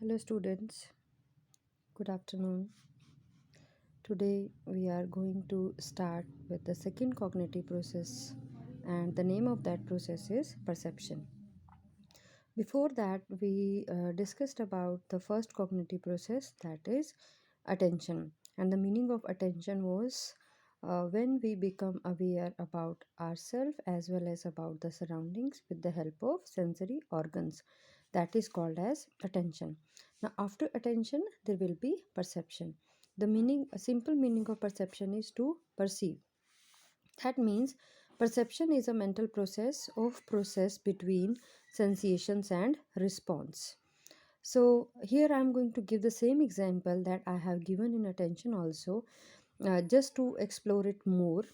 Hello, students. Good afternoon. Today we are going to start with the second cognitive process, and the name of that process is perception. Before that, we discussed about the first cognitive process, that is attention. And the meaning of attention was when we become aware about ourselves as well as about the surroundings with the help of sensory organs. That is called as attention. Now, after attention, there will be perception. The meaning, a simple meaning of perception is to perceive. That means perception is a mental process between sensations and response. So here I am going to give the same example that I have given in attention also, just to explore it more.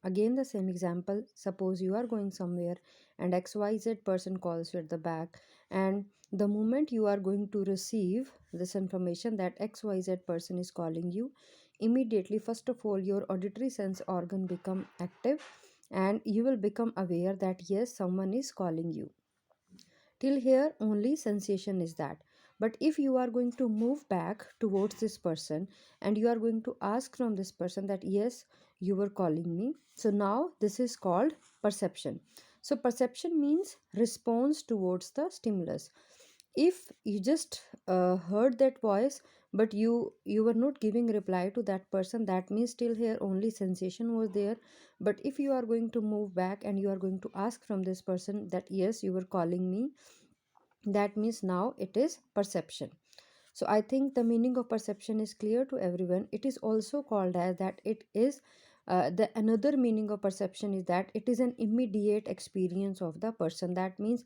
Again, the same example. Suppose you are going somewhere and XYZ person calls you at the back, and the moment you are going to receive this information that XYZ person is calling you, immediately, first of all, your auditory sense organ become active, and you will become aware that yes, someone is calling you. Till here only sensation is that. But if you are going to move back towards this person and you are going to ask from this person that yes, you were calling me, so now this is called perception. So perception means response towards the stimulus. If you just heard that voice but you were not giving reply to that person, that means still here only sensation was there. But if you are going to move back and you are going to ask from this person that yes, you were calling me, that means now it is perception. So I think the meaning of perception is clear to everyone. It is also called as that it is the another meaning of perception is that it is an immediate experience of the person. That means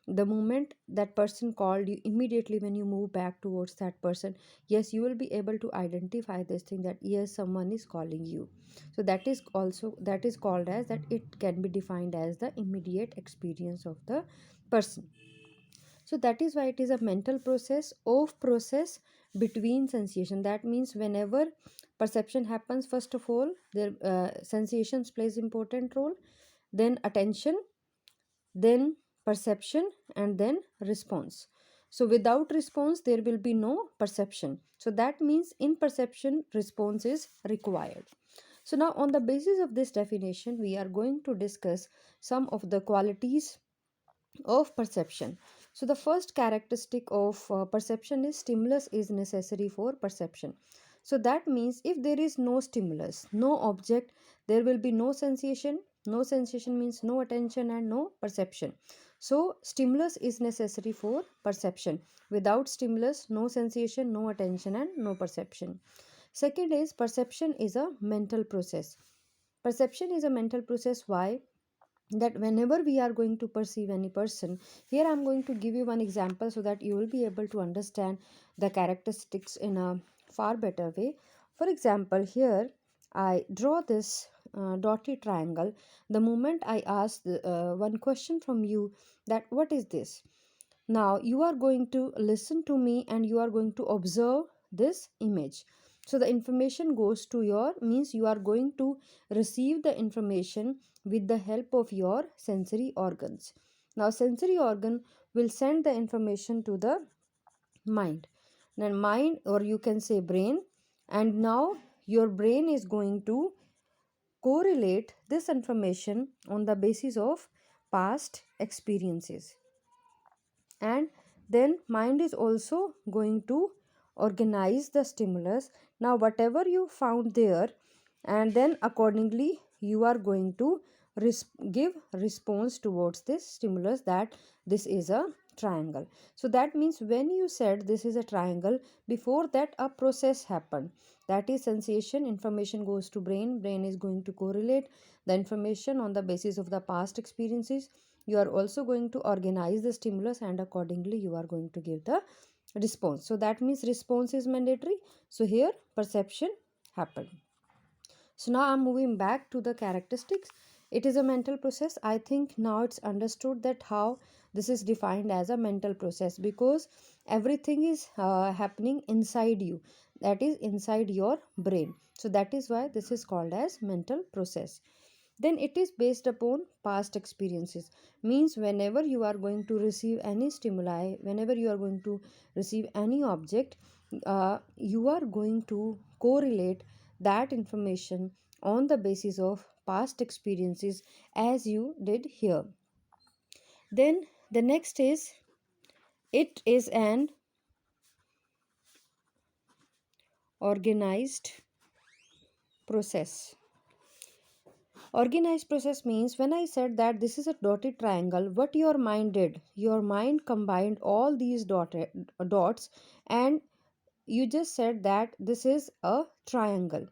the moment that person called you, immediately when you move back towards that person, yes, you will be able to identify this thing that yes, someone is calling you. So that is called as that it can be defined as the immediate experience of the person. So that is why it is a mental process between sensation. That means whenever perception happens, first of all their sensations plays important role, then attention, then perception, and then response. So without response there will be no perception. So that means in perception response is required. So now on the basis of this definition we are going to discuss some of the qualities of perception. So the first characteristic of perception is stimulus is necessary for perception. So that means if there is no stimulus, no object, there will be no sensation. No sensation means no attention and no perception. So stimulus is necessary for perception. Without stimulus, no sensation, no attention and no perception. Second is perception is a mental process. Perception is a mental process. Why? That whenever we are going to perceive any person, here I'm going to give you one example so that you will be able to understand the characteristics in a far better way. For example, here I draw this dotted triangle. The moment I ask one question from you, that what is this, now you are going to listen to me and you are going to observe this image. So the information goes to your, means you are going to receive the information with the help of your sensory organs. Now sensory organ will send the information to the mind. Then mind, or you can say brain, and now your brain is going to correlate this information on the basis of past experiences. And then mind is also going to organize the stimulus. Now whatever you found there, and then accordingly you are going to give response towards this stimulus, that this is a triangle. So that means when you said this is a triangle, before that a process happened. That is sensation, information goes to brain, brain is going to correlate the information on the basis of the past experiences. You are also going to organize the stimulus and accordingly you are going to give the response. So that means response is mandatory. So here perception happened. So now I'm moving back to the characteristics. It is a mental process. I think now it's understood that how this is defined as a mental process, because everything is happening inside you, that is inside your brain. So that is why this is called as mental process. then it is based upon past experiences. Means whenever you are going to receive any stimuli, whenever you are going to receive any object, you are going to correlate that information on the basis of past experiences, as you did here. Then the next is, it is an organized process. Organized process means, when I said that this is a dotted triangle, what your mind did, your mind combined all these dots, and you just said that this is a triangle.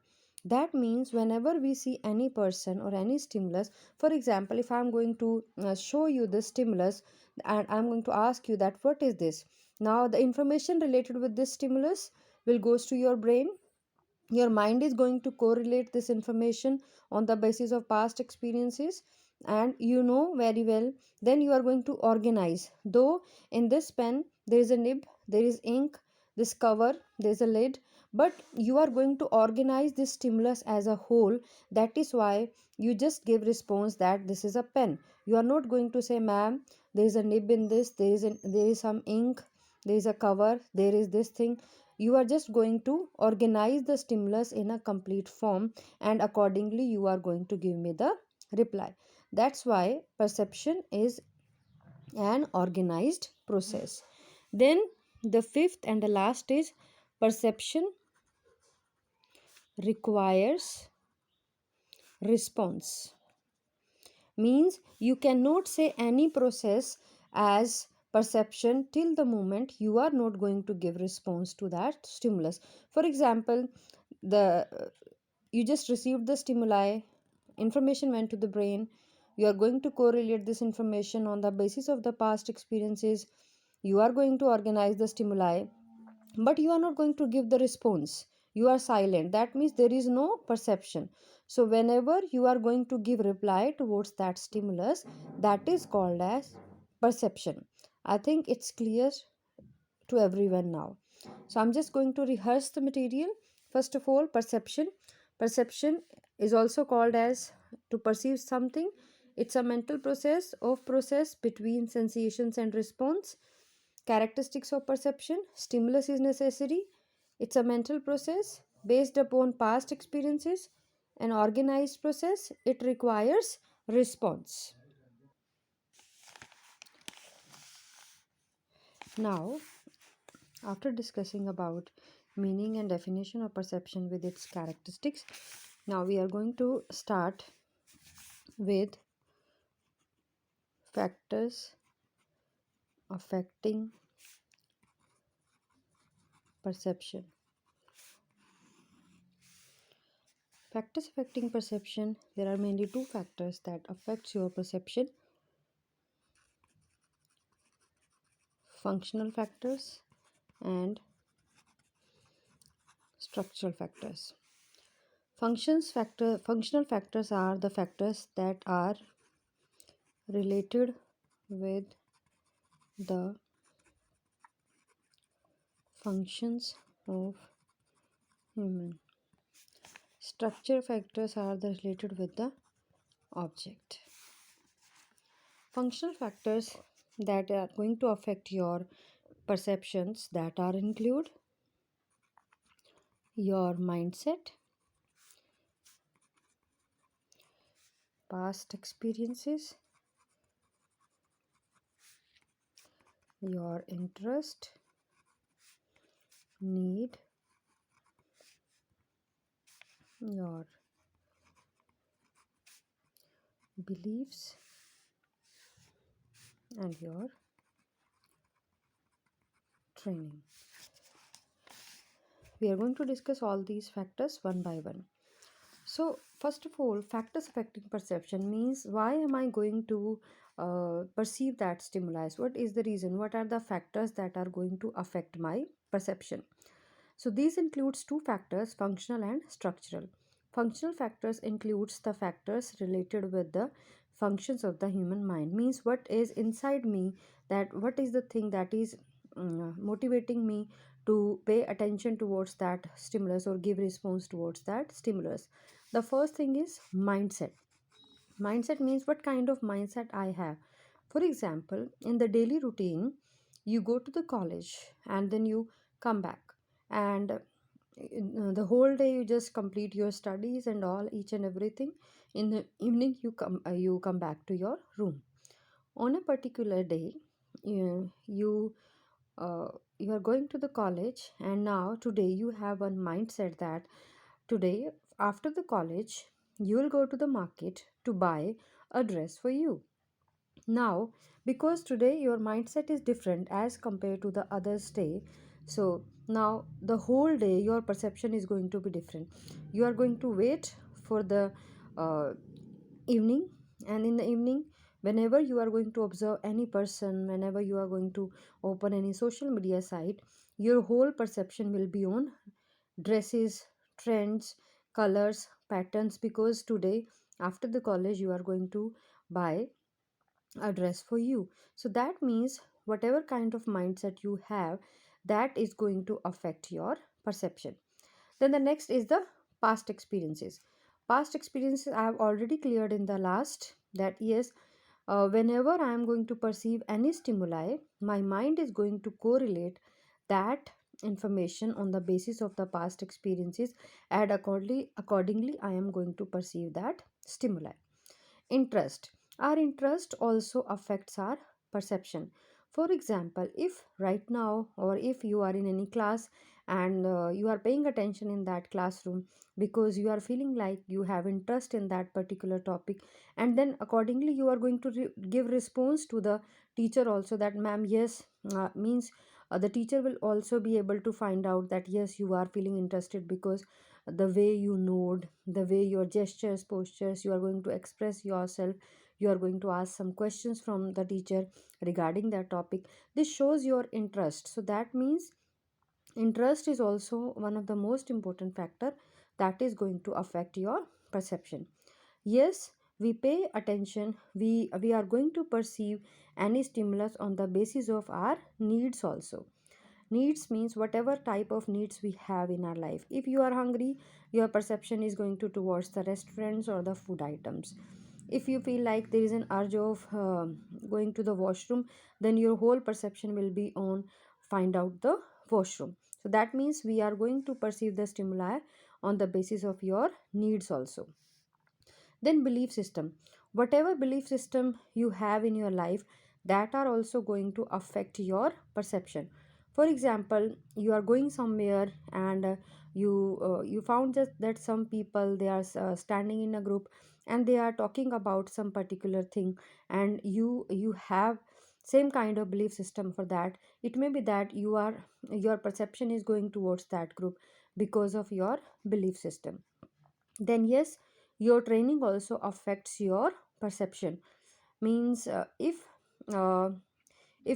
That means whenever we see any person or any stimulus, for example, if I'm going to show you the stimulus and I'm going to ask you that what is this, now the information related with this stimulus will goes to your brain. Your mind is going to correlate this information on the basis of past experiences, and you know very well. Then you are going to organize, though in this pen there is a nib, there is ink, this cover, there is a lid, but you are going to organize this stimulus as a whole. That is why you just give response that this is a pen. You are not going to say, ma'am, there is a nib in this, there is some ink, there is a cover, there is this thing. You are just going to organize the stimulus in a complete form, and accordingly you are going to give me the reply. That's why perception is an organized process. Then the fifth and the last is, perception requires response. Means you cannot say any process as perception till the moment you are not going to give response to that stimulus. For example, the you just received the stimuli, information went to the brain, you are going to correlate this information on the basis of the past experiences, you are going to organize the stimuli, but you are not going to give the response, you are silent. That means there is no perception. So whenever you are going to give reply towards that stimulus, that is called as perception. I think it's clear to everyone now. So I'm just going to rehearse the material. First of all, perception. Perception is also called as to perceive something. It's a mental process between sensations and response. Characteristics of perception: stimulus is necessary. It's a mental process based upon past experiences. An organized process. It requires response. Now, after discussing about meaning and definition of perception with its characteristics, now we are going to start with factors affecting perception. Factors affecting perception, there are mainly two factors that affects your perception: functional factors and structural factors. Functional factors are the factors that are related with the functions of human. Structure factors are the related with the object. Functional factors that are going to affect your perceptions, that are include your mindset, past experiences, your interest, need, your beliefs, and your training. We are going to discuss all these factors one by one. So, first of all, factors affecting perception means, why am I going to perceive that stimulus? What is the reason? What are the factors that are going to affect my perception? So, these includes two factors, functional and structural. Functional factors includes the factors related with the functions of the human mind. Means what is inside me, that what is the thing that is motivating me to pay attention towards that stimulus or give response towards that stimulus. The first thing is mindset. Mindset means what kind of mindset I have. For example, in the daily routine, you go to the college and then you come back, and the whole day you just complete your studies and all, each and everything. In the evening you come back to your room. On a particular day, you uh, you are going to the college, and now today you have one mindset that today, after the college, you will go to the market to buy a dress for you. Now, because today your mindset is different as compared to the others day, so now the whole day your perception is going to be different. You are going to wait for the uh, evening, and in the evening, whenever you are going to observe any person, whenever you are going to open any social media site, your whole perception will be on dresses, trends, colors, patterns, because today after the college you are going to buy a dress for you. So that means whatever kind of mindset you have, that is going to affect your perception. Then the next is the past experiences. Past experiences I have already cleared in the last, that yes, whenever I am going to perceive any stimuli, my mind is going to correlate that information on the basis of the past experiences, and accordingly I am going to perceive that stimuli. Interest. Our interest also affects our perception. For example, if right now, or if you are in any class and you are paying attention in that classroom because you are feeling like you have interest in that particular topic, and then accordingly you are going to give response to the teacher also, that ma'am, yes, means the teacher will also be able to find out that yes, you are feeling interested, because the way you nod, the way your gestures, postures, you are going to express yourself, you are going to ask some questions from the teacher regarding that topic. This shows your interest. So that means interest is also one of the most important factor that is going to affect your perception. Yes, we pay attention, we are going to perceive any stimulus on the basis of our needs also. Needs means whatever type of needs we have in our life. If you are hungry, your perception is going to towards the restaurants or the food items. If you feel like there is an urge of going to the washroom, then your whole perception will be on find out the washroom. So that means we are going to perceive the stimuli on the basis of your needs also. Then belief system. Whatever belief system you have in your life, that are also going to affect your perception. For example, you are going somewhere, and you found just that some people, they are standing in a group and they are talking about some particular thing, and you have same kind of belief system for that. It may be that your perception is going towards that group because of your belief system. Then yes, your training also affects your perception. Means uh, if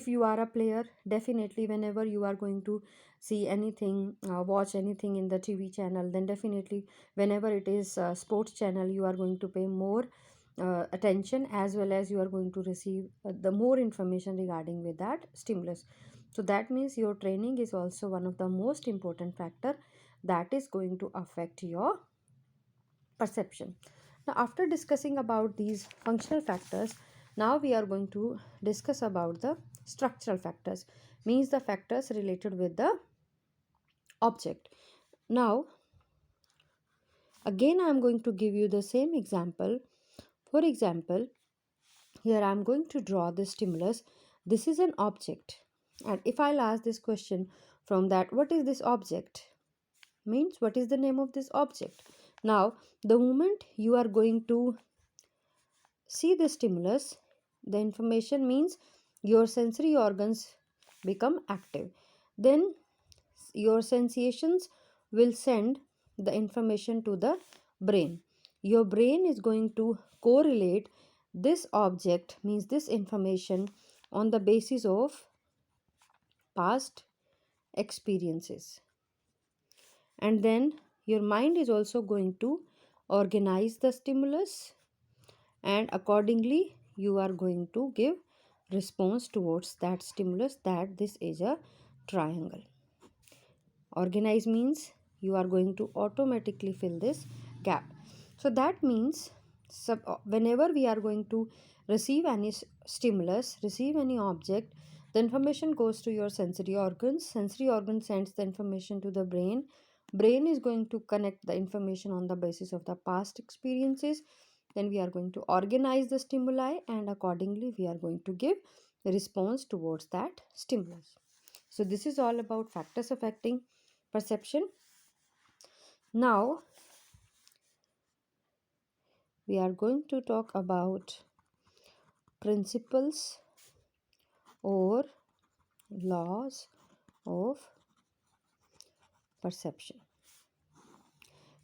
you are a player, definitely whenever you are going to see anything, watch anything in the TV channel, then definitely whenever it is a sports channel, you are going to pay more attention, as well as you are going to receive the more information regarding with that stimulus. So that means your training is also one of the most important factor that is going to affect your perception. Now, after discussing about these functional factors, now we are going to discuss about the structural factors, means the factors related with the object. Now, again, I am going to give you the same example. For example, here I am going to draw the stimulus. This is an object. And if I'll ask this question from that, what is this object? Means what is the name of this object? Now, the moment you are going to see the stimulus, the information means your sensory organs become active. Then your sensations will send the information to the brain. Your brain is going to correlate this object, means this information, on the basis of past experiences. And then your mind is also going to organize the stimulus, and accordingly you are going to give response towards that stimulus, that this is a triangle. Organize means you are going to automatically fill this gap. So that means whenever we are going to receive any stimulus, receive any object, the information goes to your sensory organs. Sensory organ sends the information to the brain. Brain is going to connect the information on the basis of the past experiences. Then we are going to organize the stimuli, and accordingly we are going to give the response towards that stimulus. So this is all about factors affecting perception. Now we are going to talk about principles or laws of perception.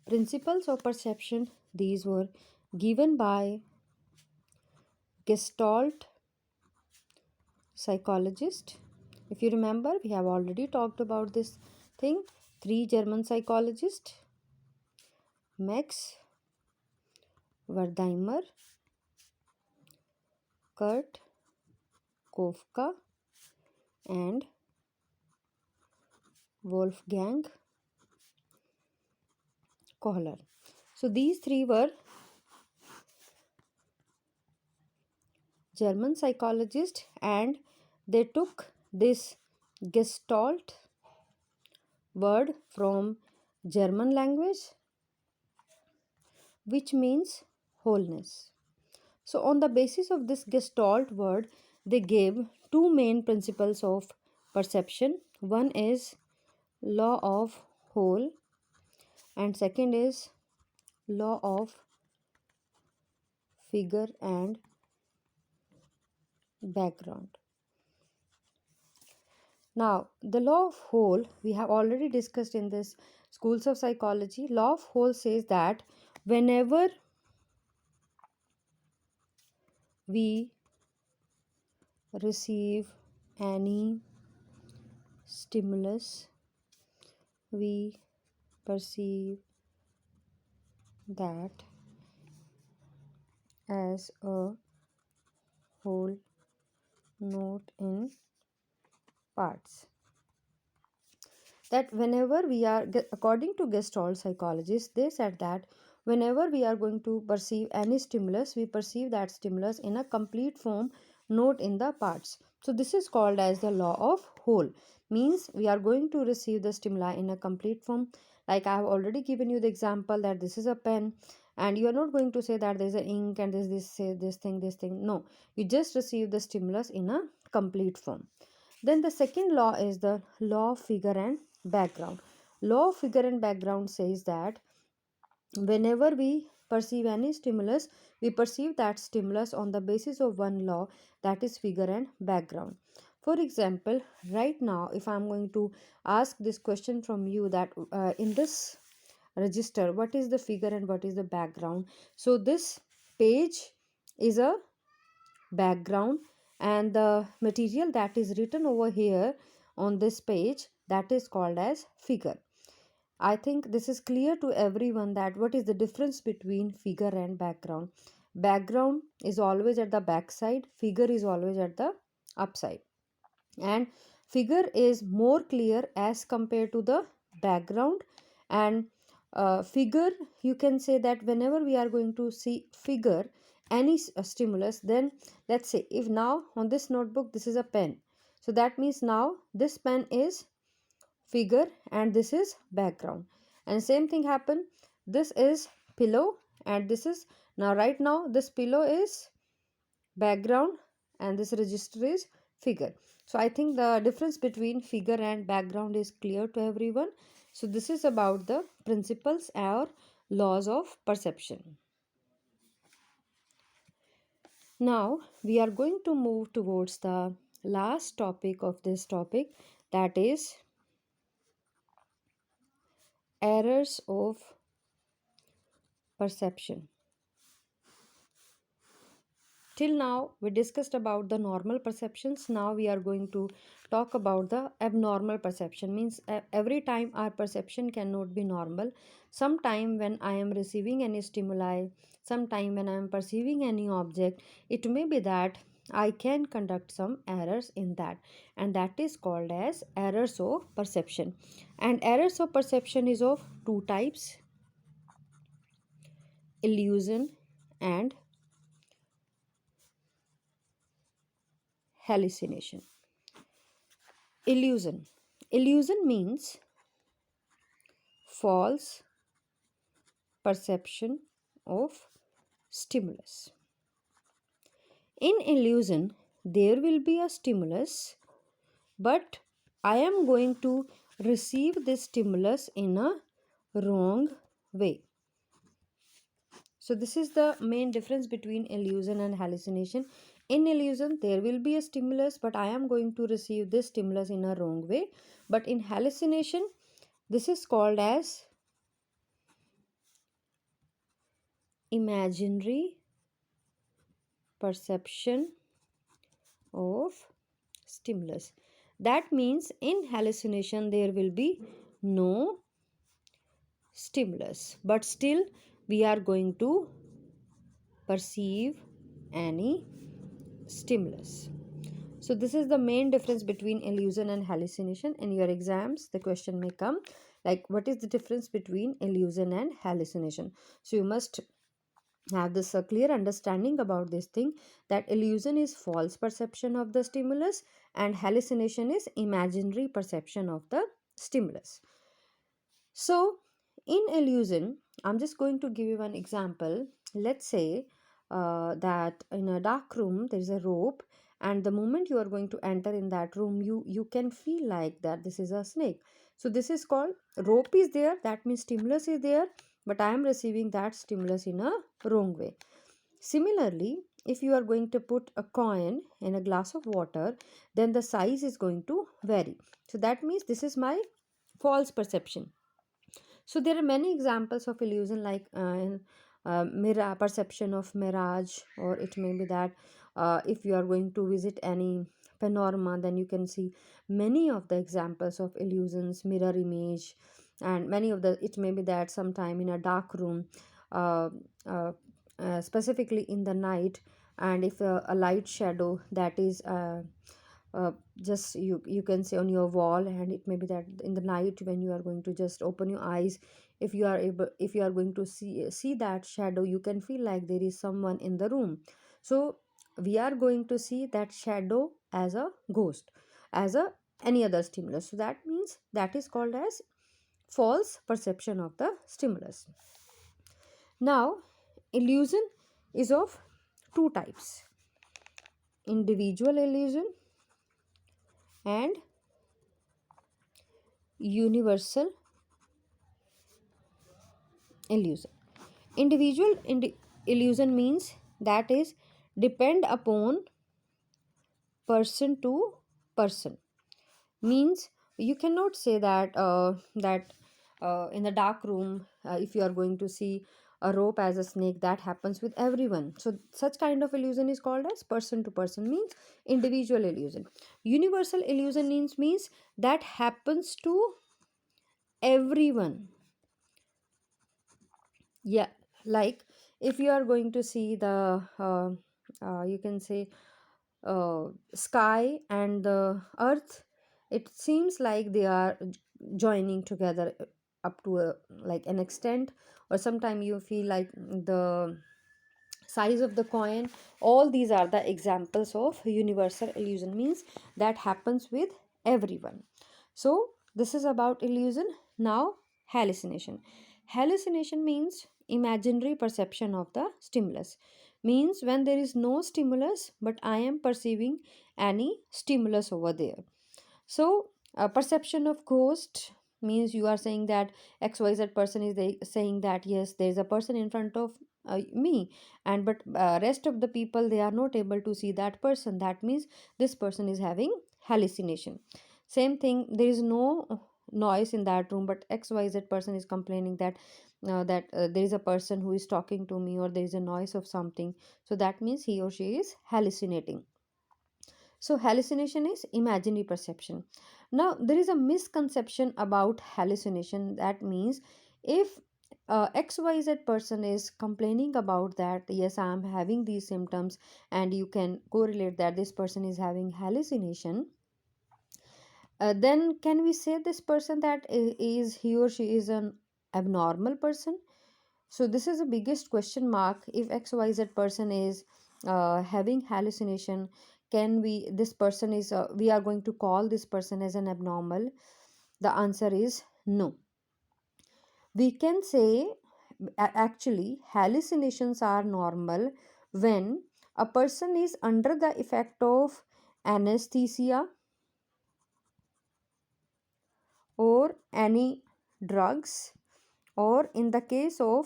Principles of perception, these were given by Gestalt psychologist. If you remember, we have already talked about this thing. Three German psychologists, Max Wertheimer, Kurt Kofka, and Wolfgang Kohler. So these three were German psychologists, and they took this Gestalt word from German language, which means wholeness. So on the basis of this Gestalt word, they gave two main principles of perception. One is law of whole, and second is law of figure and background. Now, the law of whole we have already discussed in this schools of psychology. Law of whole says that whenever we receive any stimulus, we perceive that as a whole, not in parts. That whenever we are, according to Gestalt psychologists, they said that whenever we are going to perceive any stimulus, we perceive that stimulus in a complete form, not in the parts. So this is called as the law of whole. Means we are going to receive the stimuli in a complete form. Like I have already given you the example that this is a pen, and you are not going to say that there is an ink and there's this thing. No, you just receive the stimulus in a complete form. Then the second law is the law of figure and background. Law of figure and background says that whenever we perceive any stimulus, we perceive that stimulus on the basis of one law, that is figure and background. For example, right now, if I'm going to ask this question from you that in this register, what is the figure and what is the background? So this page is a background, and the material that is written over here on this page, that is called as figure. I think this is clear to everyone that what is the difference between figure and background. Background is always at the back side, figure is always at the upside, and figure is more clear as compared to the background. And figure, you can say that whenever we are going to see figure any stimulus, then let's say if now on this notebook this is a pen, so that means now this pen is figure and this is background. And same thing happen, this is pillow and this is, now right now this pillow is background and this register is figure. So I think the difference between figure and background is clear to everyone. So this is about the principles or laws of perception. Now we are going to move towards the last topic of this topic, that is errors of perception. Till now we discussed about the normal perceptions. Now we are going to talk about the abnormal perception. Means every time our perception cannot be normal. Sometime when I am receiving any stimuli, sometime when I am perceiving any object, it may be that I can conduct some errors in that, and that is called as errors of perception. And errors of perception is of two types: illusion and hallucination. Illusion. Illusion means false perception of stimulus. In illusion, there will be a stimulus, but I am going to receive this stimulus in a wrong way. So, this is the main difference between illusion and hallucination. In illusion, there will be a stimulus, but I am going to receive this stimulus in a wrong way. But in hallucination, this is called as imaginary perception of stimulus. That means in hallucination there will be no stimulus, but still we are going to perceive any stimulus. So this is the main difference between illusion and hallucination. In your exams the question may come like, what is the difference between illusion and hallucination? So you must have this clear understanding about this thing, that illusion is false perception of the stimulus and hallucination is imaginary perception of the stimulus. So in illusion, I'm just going to give you one example. Let's say that in a dark room there is a rope, and the moment you are going to enter in that room, you can feel like that this is a snake. So this is called, rope is there, that means stimulus is there, but I am receiving that stimulus in a wrong way. Similarly, if you are going to put a coin in a glass of water, then the size is going to vary. So that means this is my false perception. So there are many examples of illusion, like in mirror perception of mirage, or it may be that if you are going to visit any panorama, then you can see many of the examples of illusions, mirror image, and many of the, it may be that sometime in a dark room, uh, uh, specifically in the night, and if a light shadow that is just you can see on your wall, and it may be that in the night when you are going to just open your eyes, if you are able, if you are going to see that shadow, you can feel like there is someone in the room. So we are going to see that shadow as a ghost, as a any other stimulus. So that means that is called as false perception of the stimulus. Now illusion is of two types: individual illusion and universal illusion. Individual illusion means that is depend upon person to person. Means you cannot say that in the dark room, if you are going to see a rope as a snake, that happens with everyone. So such kind of illusion is called as person to person, means individual illusion. Universal illusion means that happens to everyone. Yeah, like if you are going to see the you can say sky and the earth, it seems like they are joining together up to a like an extent, or sometime you feel like the size of the coin. All these are the examples of universal illusion, means that happens with everyone. So this is about illusion. Now hallucination. Hallucination means imaginary perception of the stimulus, means when there is no stimulus but I am perceiving any stimulus over there. So perception of ghost means you are saying that xyz person is saying that yes, there is a person in front of me, and but rest of the people, they are not able to see that person. That means this person is having hallucination. Same thing, there is no noise in that room, but xyz person is complaining that there is a person who is talking to me, or there is a noise of something. So that means he or she is hallucinating. So, hallucination is imaginary perception. Now, there is a misconception about hallucination. That means if XYZ person is complaining about that, yes, I am having these symptoms, and you can correlate that this person is having hallucination, then can we say this person that is he or she is an abnormal person? So this is the biggest question mark. If xyz person is having hallucination, can we this person is we are going to call this person as an abnormal? The answer is no. We can say actually hallucinations are normal when a person is under the effect of anesthesia or any drugs, or in the case of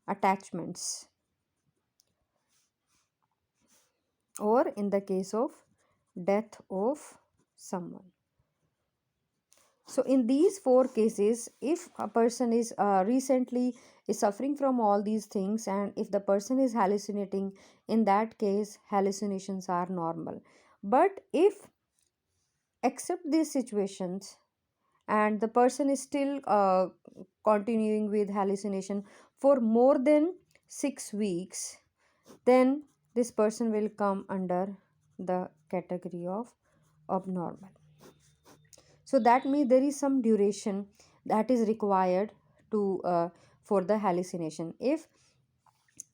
attachments, or in the case of death of someone. So in these four cases, if a person is recently is suffering from all these things, and if the person is hallucinating, in that case hallucinations are normal. But if accept these situations and the person is still continuing with hallucination for more than 6 weeks, then this person will come under the category of abnormal. So that means there is some duration that is required to for the hallucination. If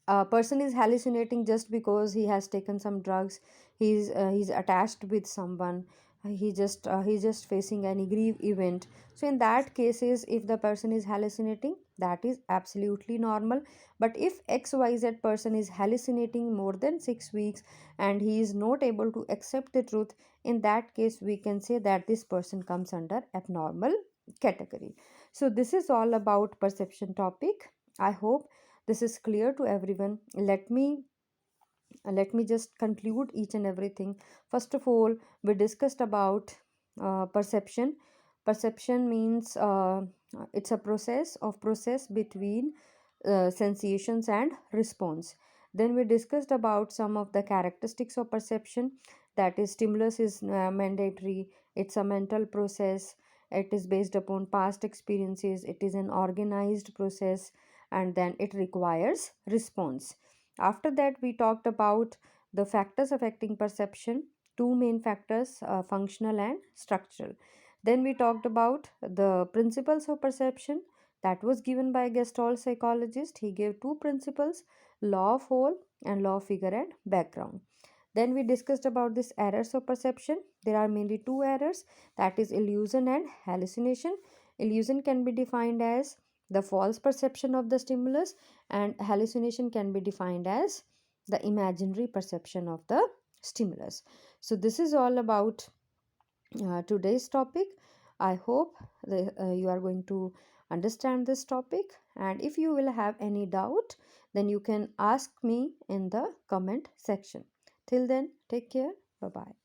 a person is hallucinating just because he has taken some drugs, he's attached with someone, he's just facing any grief event, so in that cases if the person is hallucinating, that is absolutely normal. But if xyz person is hallucinating more than 6 weeks and he is not able to accept the truth, in that case we can say that this person comes under abnormal category. So this is all about perception topic. I hope this is clear to everyone. Let me just conclude each and everything. First of all, we discussed about perception. Perception means it's a process between sensations and response. Then we discussed about some of the characteristics of perception. That is, stimulus is mandatory, it's a mental process, it is based upon past experiences, it is an organized process, and then it requires response. After that, we talked about the factors affecting perception, two main factors, functional and structural. Then we talked about the principles of perception that was given by a Gestalt psychologist. He gave two principles, law of whole and law of figure and background. Then we discussed about this errors of perception. There are mainly two errors, that is illusion and hallucination. Illusion can be defined as the false perception of the stimulus, and hallucination can be defined as the imaginary perception of the stimulus. So this is all about today's topic. I hope you are going to understand this topic, and if you will have any doubt, then you can ask me in the comment section. Till then, take care. Bye bye.